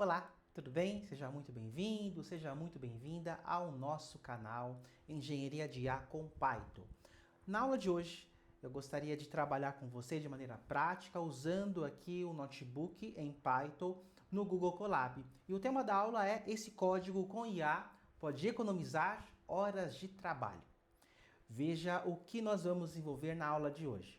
Olá, tudo bem? Seja muito bem-vindo, seja muito bem-vinda ao nosso canal Engenharia de IA com Python. Na aula de hoje, eu gostaria de trabalhar com você de maneira prática, usando aqui o notebook em Python no Google Colab. E o tema da aula é: esse código com IA pode economizar horas de trabalho. Veja o que nós vamos desenvolver na aula de hoje.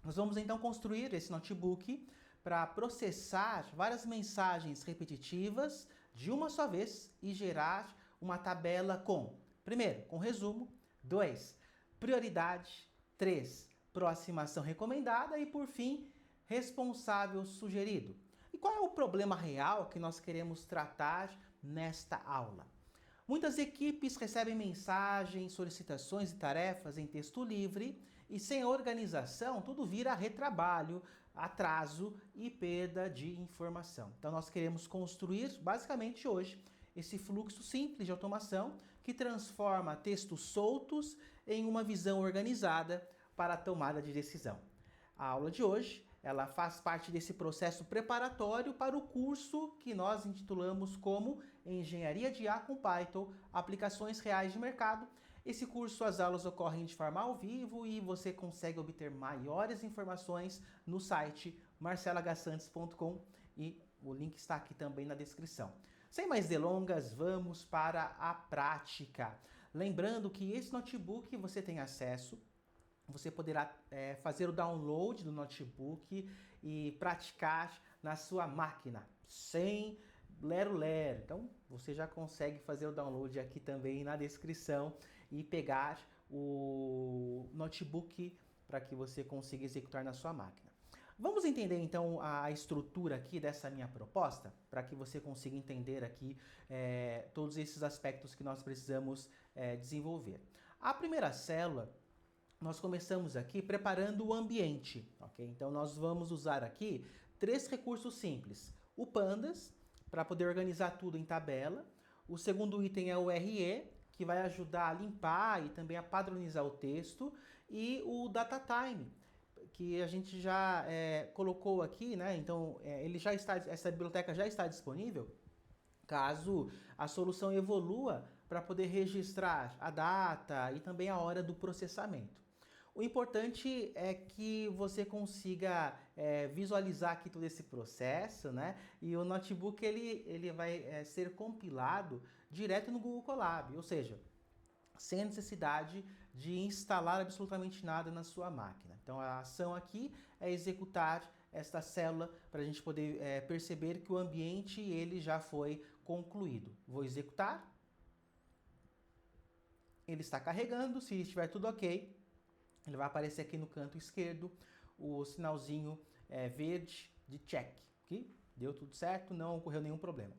Nós vamos então construir esse notebook para processar várias mensagens repetitivas de uma só vez e gerar uma tabela com, primeiro, com resumo, 2, prioridade, 3, aproximação recomendada e, por fim, responsável sugerido. E qual é o problema real que nós queremos tratar nesta aula? Muitas equipes recebem mensagens, solicitações e tarefas em texto livre e sem organização tudo vira retrabalho, atraso e perda de informação. Então nós queremos construir basicamente hoje esse fluxo simples de automação que transforma textos soltos em uma visão organizada para a tomada de decisão. A aula de hoje, ela faz parte desse processo preparatório para o curso que nós intitulamos como Engenharia de IA com Python, Aplicações Reais de Mercado. Esse curso, as aulas ocorrem de forma ao vivo e você consegue obter maiores informações no site marcelagasantes.com e o link está aqui também na descrição. Sem mais delongas, vamos para a prática. Lembrando que esse notebook você tem acesso. Você poderá fazer o download do notebook e praticar na sua máquina, sem lero-lero. Então, você já consegue fazer o download aqui também na descrição e pegar o notebook para que você consiga executar na sua máquina. Vamos entender então a estrutura aqui dessa minha proposta, para que você consiga entender aqui todos esses aspectos que nós precisamos desenvolver. A primeira célula, nós começamos aqui preparando o ambiente, ok? Então nós vamos usar aqui 3 recursos simples. O Pandas, para poder organizar tudo em tabela. O segundo item é o RE, que vai ajudar a limpar e também a padronizar o texto. E o DataTime, que a gente já colocou aqui, né? Então ele já está, essa biblioteca já está disponível, caso a solução evolua para poder registrar a data e também a hora do processamento. O importante é que você consiga visualizar aqui todo esse processo, né? E o notebook ele vai ser compilado direto no Google Colab, ou seja, sem a necessidade de instalar absolutamente nada na sua máquina. Então a ação aqui é executar esta célula para a gente poder perceber que o ambiente ele já foi concluído. Vou executar. Ele está carregando, se estiver tudo ok, ele vai aparecer aqui no canto esquerdo o sinalzinho verde de check. Aqui, deu tudo certo, não ocorreu nenhum problema.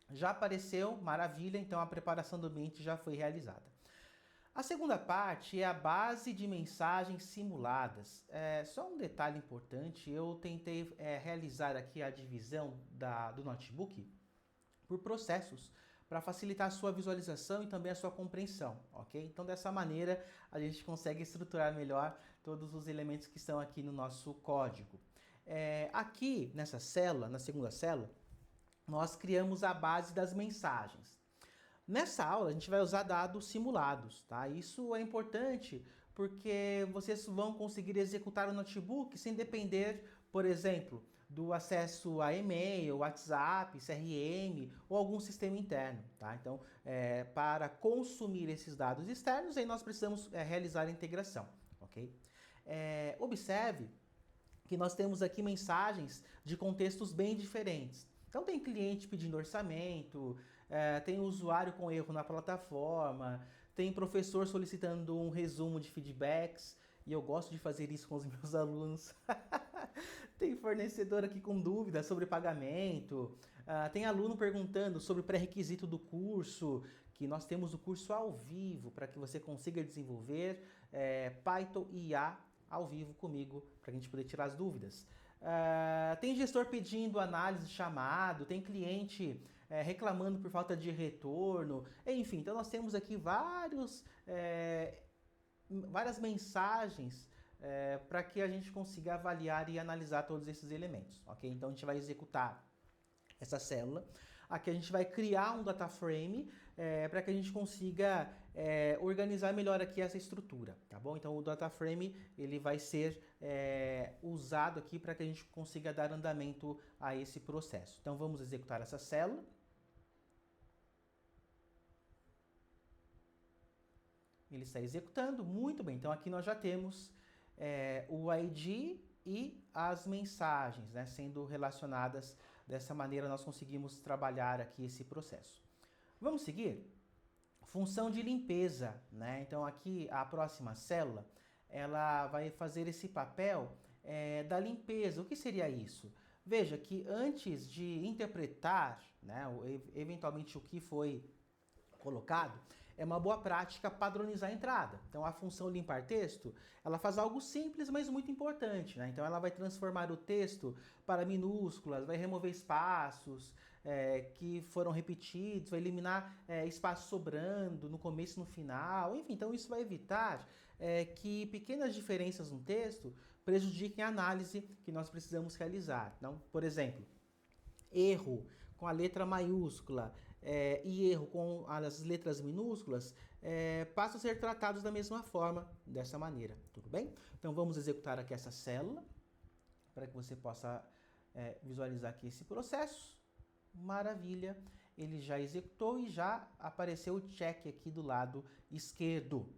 Já apareceu, maravilha, então a preparação do ambiente já foi realizada. A segunda parte é a base de mensagens simuladas. Só um detalhe importante, eu tentei realizar aqui a divisão do notebook por processos, para facilitar a sua visualização e também a sua compreensão, ok? Então dessa maneira a gente consegue estruturar melhor todos os elementos que estão aqui no nosso código. Aqui nessa célula, na segunda célula, nós criamos a base das mensagens. Nessa aula a gente vai usar dados simulados, tá? Isso é importante porque vocês vão conseguir executar o notebook sem depender, por exemplo, do acesso a e-mail, WhatsApp, CRM ou algum sistema interno, tá? Então, para consumir esses dados externos, aí nós precisamos realizar a integração, ok? Observe que nós temos aqui mensagens de contextos bem diferentes. Então tem cliente pedindo orçamento, tem usuário com erro na plataforma, tem professor solicitando um resumo de feedbacks, e eu gosto de fazer isso com os meus alunos. Tem fornecedor aqui com dúvidas sobre pagamento, tem aluno perguntando sobre o pré-requisito do curso, que nós temos o curso ao vivo para que você consiga desenvolver Python e IA ao vivo comigo, para a gente poder tirar as dúvidas. Tem gestor pedindo análise de chamado, tem cliente reclamando por falta de retorno, enfim, então nós temos aqui várias mensagens para que a gente consiga avaliar e analisar todos esses elementos, ok? Então a gente vai executar essa célula. Aqui a gente vai criar um data frame para que a gente consiga organizar melhor aqui essa estrutura, tá bom? Então o data frame ele vai ser usado aqui para que a gente consiga dar andamento a esse processo. Então vamos executar essa célula. Ele está executando, muito bem. Então aqui nós já temos o ID e as mensagens, né, sendo relacionadas. Dessa maneira nós conseguimos trabalhar aqui esse processo. Vamos seguir? Função de limpeza, né? Então aqui a próxima célula, ela vai fazer esse papel da limpeza. O que seria isso? Veja que antes de interpretar, né, eventualmente o que foi colocado, é uma boa prática padronizar a entrada. Então, a função limpar texto, ela faz algo simples, mas muito importante, né? Então, ela vai transformar o texto para minúsculas, vai remover espaços que foram repetidos, vai eliminar espaço sobrando no começo e no final, enfim. Então, isso vai evitar que pequenas diferenças no texto prejudiquem a análise que nós precisamos realizar. Então, por exemplo, erro com a letra maiúscula e erro com as letras minúsculas passam a ser tratados da mesma forma, dessa maneira, tudo bem? Então vamos executar aqui essa célula, para que você possa visualizar aqui esse processo. Maravilha, ele já executou e já apareceu o check aqui do lado esquerdo.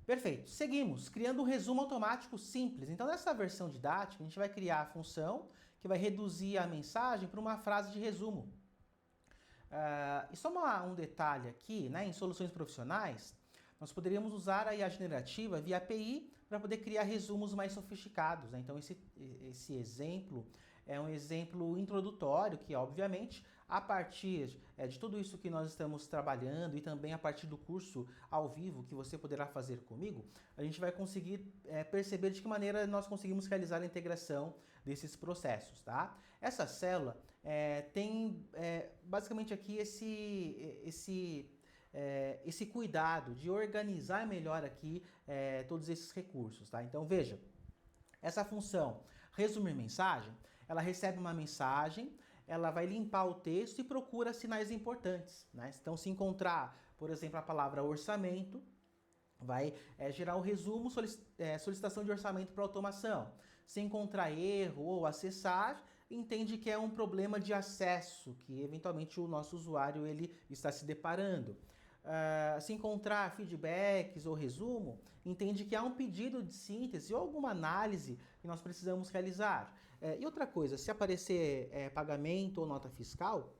Perfeito, seguimos, criando um resumo automático simples. Então nessa versão didática, a gente vai criar a função que vai reduzir a mensagem para uma frase de resumo. E só um detalhe aqui, né, em soluções profissionais, nós poderíamos usar a IA generativa via API para poder criar resumos mais sofisticados, né? Então esse exemplo é um exemplo introdutório que, obviamente, a partir de tudo isso que nós estamos trabalhando e também a partir do curso ao vivo que você poderá fazer comigo, a gente vai conseguir perceber de que maneira nós conseguimos realizar a integração desses processos, tá? Essa célula tem basicamente aqui esse cuidado de organizar melhor aqui todos esses recursos, tá? Então veja, essa função resumir mensagem, ela recebe uma mensagem, ela vai limpar o texto e procura sinais importantes, né? Então se encontrar, por exemplo, a palavra orçamento, vai gerar um resumo, solicitação de orçamento para automação. Se encontrar erro ou acessar, entende que é um problema de acesso, que eventualmente o nosso usuário ele está se deparando. Se encontrar feedbacks ou resumo, entende que há um pedido de síntese ou alguma análise que nós precisamos realizar. E outra coisa, se aparecer pagamento ou nota fiscal,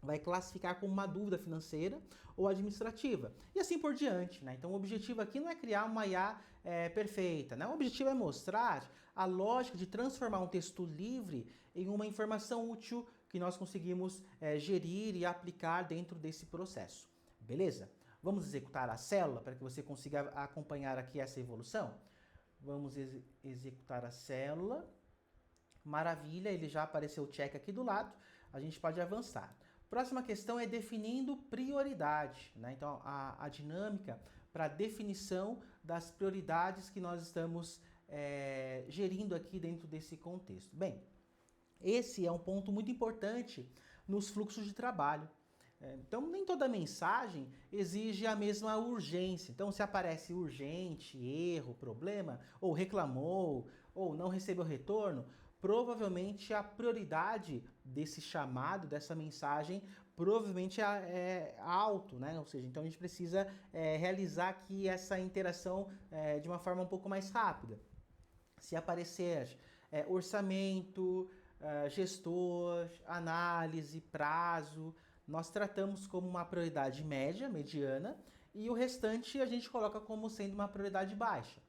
vai classificar como uma dúvida financeira ou administrativa. E assim por diante, né? Então o objetivo aqui não é criar uma IA perfeita, né? O objetivo é mostrar a lógica de transformar um texto livre em uma informação útil que nós conseguimos gerir e aplicar dentro desse processo. Beleza? Vamos executar a célula para que você consiga acompanhar aqui essa evolução? Vamos executar a célula. Maravilha, ele já apareceu o check aqui do lado. A gente pode avançar. Próxima questão é definindo prioridade, né? Então, a dinâmica para definição das prioridades que nós estamos gerindo aqui dentro desse contexto. Bem, esse é um ponto muito importante nos fluxos de trabalho. Então, nem toda mensagem exige a mesma urgência. Então, se aparece urgente, erro, problema, ou reclamou, ou não recebeu retorno, provavelmente a prioridade desse chamado, dessa mensagem, provavelmente é alto, né? Ou seja, então a gente precisa realizar aqui essa interação de uma forma um pouco mais rápida. Se aparecer orçamento, gestor, análise, prazo, nós tratamos como uma prioridade média, mediana, e o restante a gente coloca como sendo uma prioridade baixa.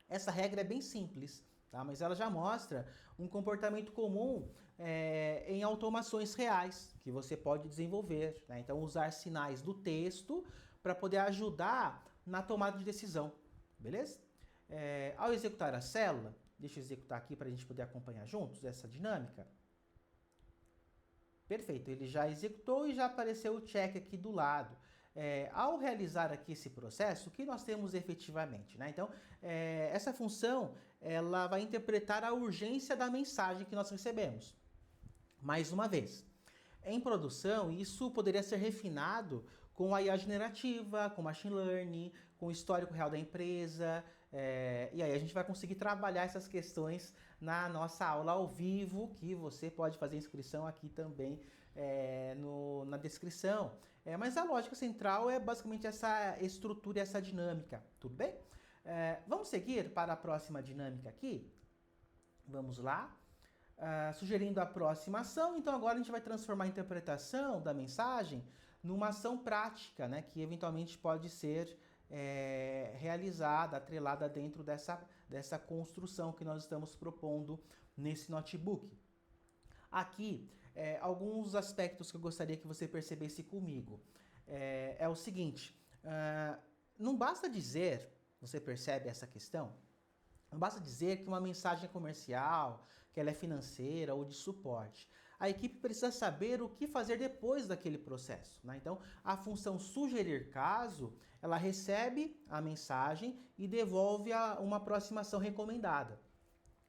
Essa regra é bem simples, tá? Mas ela já mostra um comportamento comum em automações reais que você pode desenvolver, né? Então, usar sinais do texto para poder ajudar na tomada de decisão, beleza? Ao executar a célula, deixa eu executar aqui para a gente poder acompanhar juntos essa dinâmica. Perfeito, ele já executou e já apareceu o check aqui do lado. Ao realizar aqui esse processo, o que nós temos efetivamente, né? Então, essa função, ela vai interpretar a urgência da mensagem que nós recebemos. Mais uma vez, em produção, isso poderia ser refinado com a IA generativa, com machine learning, com o histórico real da empresa, e aí a gente vai conseguir trabalhar essas questões na nossa aula ao vivo, que você pode fazer inscrição aqui também na descrição. Mas a lógica central é basicamente essa estrutura e essa dinâmica, tudo bem? Vamos seguir para a próxima dinâmica aqui? Vamos lá. Sugerindo a próxima ação, então agora a gente vai transformar a interpretação da mensagem numa ação prática, né, que eventualmente pode ser realizada, atrelada dentro dessa construção que nós estamos propondo nesse notebook. Aqui, alguns aspectos que eu gostaria que você percebesse comigo. É o seguinte, não basta dizer, você percebe essa questão? Não basta dizer que uma mensagem é comercial, que ela é financeira ou de suporte. A equipe precisa saber o que fazer depois daquele processo, né? Então, a função sugerir caso, ela recebe a mensagem e devolve uma aproximação recomendada.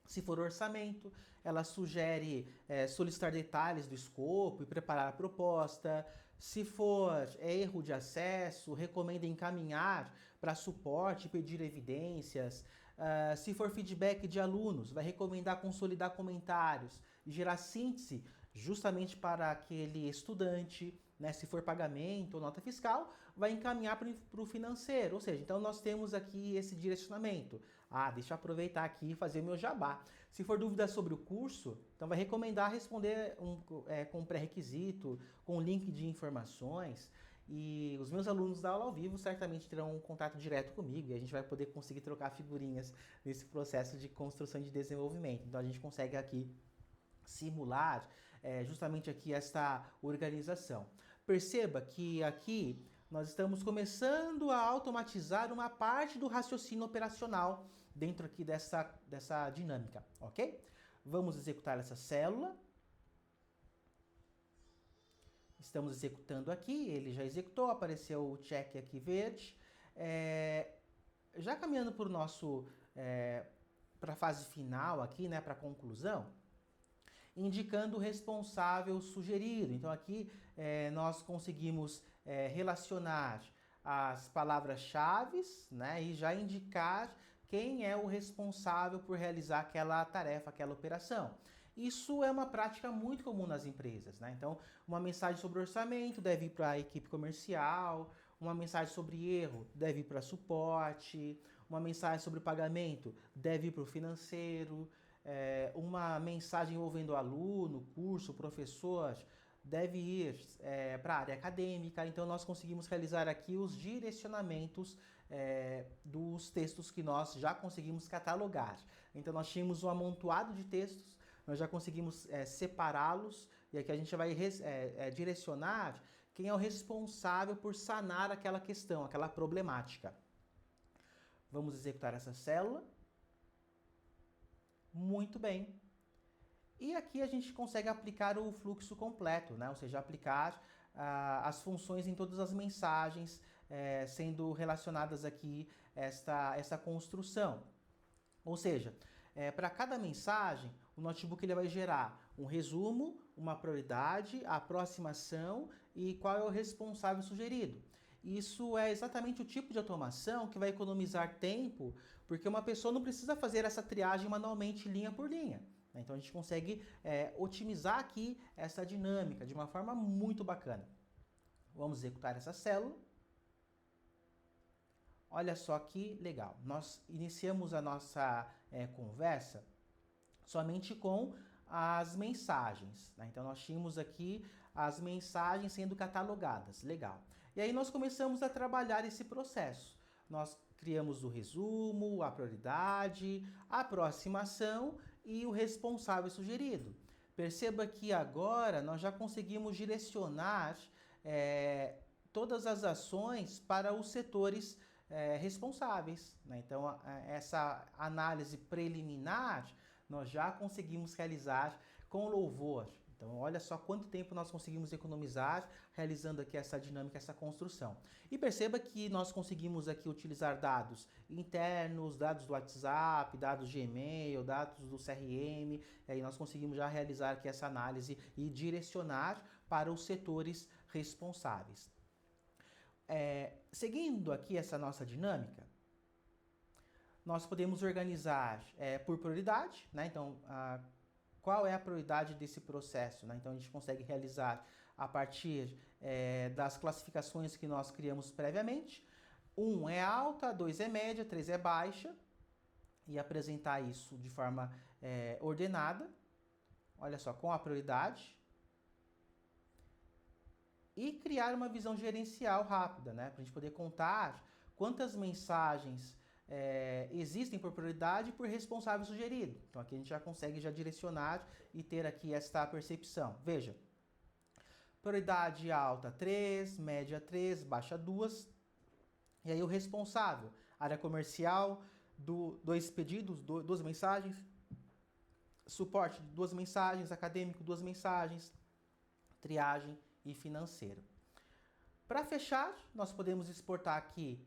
Se for orçamento, ela sugere solicitar detalhes do escopo e preparar a proposta. Se for erro de acesso, recomenda encaminhar para suporte e pedir evidências. Se for feedback de alunos, vai recomendar consolidar comentários e gerar síntese justamente para aquele estudante. Né? Se for pagamento ou nota fiscal, vai encaminhar para o financeiro. Ou seja, então nós temos aqui esse direcionamento. Deixa eu aproveitar aqui e fazer o meu jabá. Se for dúvida sobre o curso, então vai recomendar responder com pré-requisito, com link de informações. E os meus alunos da aula ao vivo certamente terão um contato direto comigo e a gente vai poder conseguir trocar figurinhas nesse processo de construção e de desenvolvimento. Então a gente consegue aqui simular justamente aqui esta organização. Perceba que aqui nós estamos começando a automatizar uma parte do raciocínio operacional dentro aqui dessa dinâmica, ok? Vamos executar essa célula. Estamos executando aqui, ele já executou, apareceu o check aqui verde. Já caminhando para o nosso, para a fase final aqui, né, para a conclusão, indicando o responsável sugerido. Então aqui nós conseguimos relacionar as palavras-chave, né, e já indicar quem é o responsável por realizar aquela tarefa, aquela operação. Isso é uma prática muito comum nas empresas, né? Então, uma mensagem sobre orçamento deve ir para a equipe comercial, uma mensagem sobre erro deve ir para suporte, uma mensagem sobre pagamento deve ir para o financeiro, uma mensagem envolvendo aluno, curso, professor, deve ir para a área acadêmica. Então, nós conseguimos realizar aqui os direcionamentos dos textos que nós já conseguimos catalogar. Então, nós tínhamos um amontoado de textos, nós já conseguimos separá-los e aqui a gente vai direcionar quem é o responsável por sanar aquela questão, aquela problemática. Vamos executar essa célula. Muito bem. E aqui a gente consegue aplicar o fluxo completo, né? Ou seja, aplicar as funções em todas as mensagens, sendo relacionadas aqui essa construção. Ou seja, para cada mensagem, o notebook ele vai gerar um resumo, uma prioridade, a aproximação e qual é o responsável sugerido. Isso é exatamente o tipo de automação que vai economizar tempo, porque uma pessoa não precisa fazer essa triagem manualmente, linha por linha. Então a gente consegue otimizar aqui essa dinâmica de uma forma muito bacana. Vamos executar essa célula. Olha só que legal. Nós iniciamos a nossa conversa somente com as mensagens, né? Então nós tínhamos aqui as mensagens sendo catalogadas. Legal. E aí nós começamos a trabalhar esse processo. Nós criamos o resumo, a prioridade, a aproximação e o responsável sugerido. Perceba que agora nós já conseguimos direcionar todas as ações para os setores responsáveis, né? Então, essa análise preliminar nós já conseguimos realizar com louvor. Então, olha só quanto tempo nós conseguimos economizar realizando aqui essa dinâmica, essa construção. E perceba que nós conseguimos aqui utilizar dados internos, dados do WhatsApp, dados de e-mail, dados do CRM, e aí nós conseguimos já realizar aqui essa análise e direcionar para os setores responsáveis. Seguindo aqui essa nossa dinâmica, nós podemos organizar por prioridade, né? Então, qual é a prioridade desse processo, né? Então, a gente consegue realizar a partir das classificações que nós criamos previamente. 1 é alta, 2 é média, 3 é baixa, e apresentar isso de forma ordenada, olha só, com a prioridade. E criar uma visão gerencial rápida, né? Para a gente poder contar quantas mensagens existem por prioridade e por responsável sugerido. Então aqui a gente já consegue já direcionar e ter aqui esta percepção. Veja, prioridade alta 3, média 3, baixa 2. E aí o responsável, área comercial, 2 pedidos, 2 mensagens, suporte, 2 mensagens, acadêmico, 2 mensagens, triagem e financeiro. Para fechar, nós podemos exportar aqui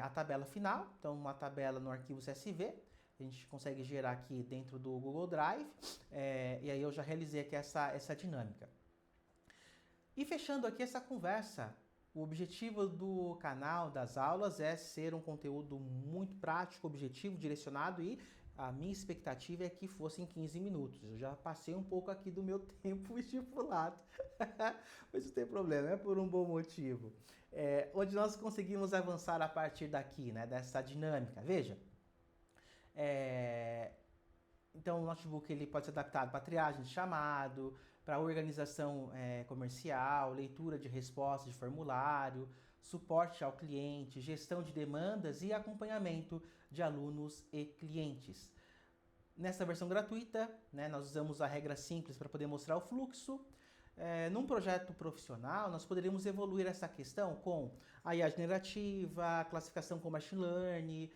a tabela final, então uma tabela no arquivo CSV, a gente consegue gerar aqui dentro do Google Drive, e aí eu já realizei aqui essa dinâmica. E fechando aqui essa conversa, o objetivo do canal, das aulas, é ser um conteúdo muito prático, objetivo, direcionado, e a minha expectativa é que fosse em 15 minutos. Eu já passei um pouco aqui do meu tempo estipulado, mas não tem problema, é por um bom motivo. Onde nós conseguimos avançar a partir daqui, né, dessa dinâmica. Veja, então o notebook ele pode ser adaptado para triagem de chamado, para organização comercial, leitura de respostas de formulário, suporte ao cliente, gestão de demandas e acompanhamento de alunos e clientes. Nessa versão gratuita, né, nós usamos a regra simples para poder mostrar o fluxo. Num projeto profissional, nós poderíamos evoluir essa questão com a IA generativa, a classificação com Machine Learning,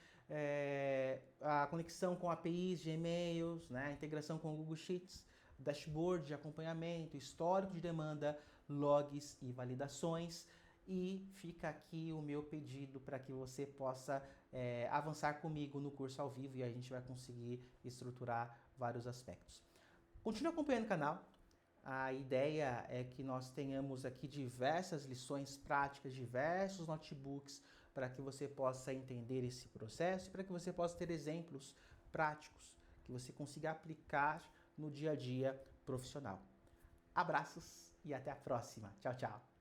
a conexão com APIs de e-mails, né, a integração com o Google Sheets, dashboard de acompanhamento, histórico de demanda, logs e validações. E fica aqui o meu pedido para que você possa avançar comigo no curso ao vivo e a gente vai conseguir estruturar vários aspectos. Continue acompanhando o canal. A ideia é que nós tenhamos aqui diversas lições práticas, diversos notebooks para que você possa entender esse processo e para que você possa ter exemplos práticos que você consiga aplicar no dia a dia profissional. Abraços e até a próxima. Tchau, tchau.